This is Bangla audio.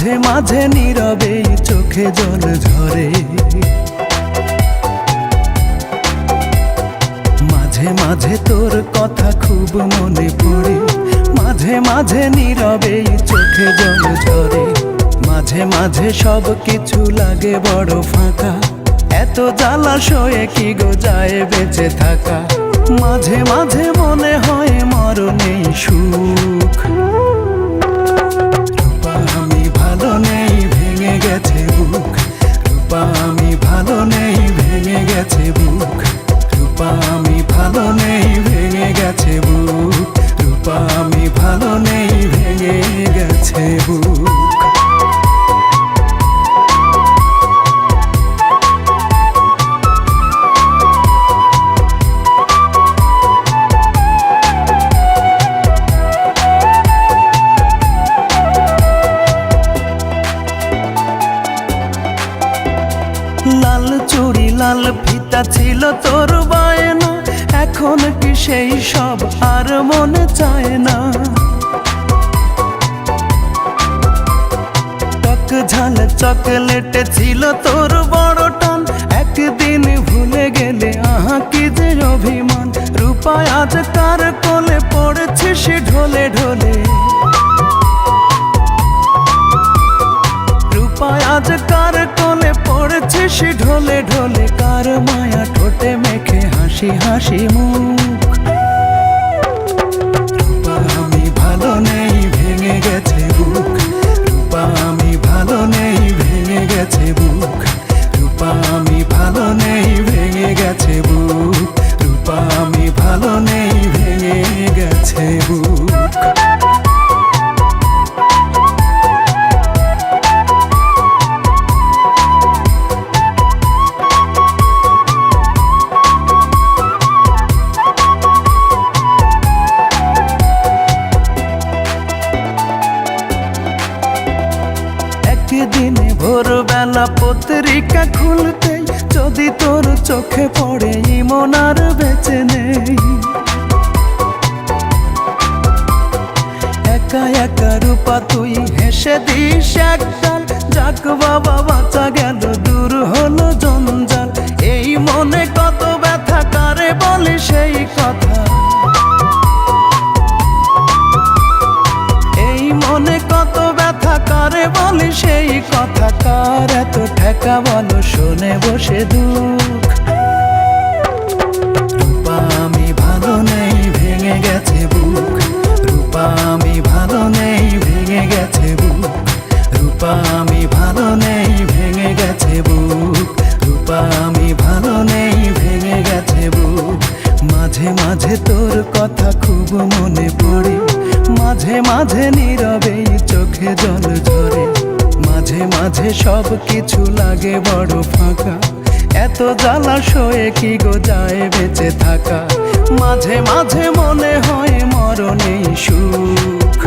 মাঝে মাঝে নীরবে চোখে জল ঝরে, মাঝে মাঝে তোর কথা খুব মনে পড়ে, মাঝে মাঝে নীরবে চোখে জল ঝরে, মাঝে মাঝে সব কিছু লাগে বড় ফাঁকা, এত জ্বালাশয়ে কি গো যায় বেঁচে থাকা, মাঝে মাঝে মনে হয় মরণেই সুখ। রূপা আমি ভালো নেই, ভেঙে গেছে বুক, রূপা আমি ভালো নেই, ভেঙে গেছে বুক, রূপা আমি ভালো নেই, ভেঙে গেছে বুক, রূপা আমি ভালো নেই, ভেঙে গেছে বুক। লাল চুড়ি লাল ফিতা ছিল তোর বায়না, এখন কি সেই সব আর মনে চায় না। টক ঝাল চকলেটে ছিল তোর বড় টান, একদিন ভুলে গেলে আহা কি যে অভিমান। রূপা আজ কার কোলে পড়েছিস ঢলে ঢলে, রূপা আজ কার কোলে পড়েছিস ঢলে ঢলে, কার মায়া ঠোঁটে মেখে হাসি হাসি মুখ। রূপা আমি ভালো নেই, ভেঙে গেছে বুক, রূপা আমি ভালো নেই, ভেঙে গেছে বুক, রূপা আমি ভালো নেই, ভেঙে গেছে বুক, রূপা আমি ভালো নেই, ভেঙে গেছে বুক। একদিন ভোরবেলা পত্রিকা খুলতে, যদি তোর চোখে পড়ে ইমন আর বেঁচে নেই, একা একা রূপা তুই হেসে দিস একগাল, যাক বাবা বাঁচা গেল, দূর হলো জঞ্জাল। এই মনে কত ব্যথা, কারে বলি সেই কথা, এই মনে কত ব্যথা, কারে বলি সেই কথা, কার এত ঠেকা বলো শোনে বসে দুঃখ। রূপা আমি ভালো নেই, ভেঙে গেছে বুক, রূপা আমি ভালো নেই, ভেঙে গেছে বুক, রূপা আমি ভালো নেই, ভেঙে গেছে বুক, রূপা আমি ভালো নেই, ভেঙে গেছে বুক। মাঝে মাঝে তোর কথা খুব মনে পড়ে, মাঝে মাঝে নীরবে চোখে জল ঝরে, মাঝে মাঝে সব কিছু লাগে বড় ফাঁকা, এত জ্বালাশয়ে কি গো যায় বেঁচে থাকা, মাঝে মাঝে মনে হয় মরণেই সুখ।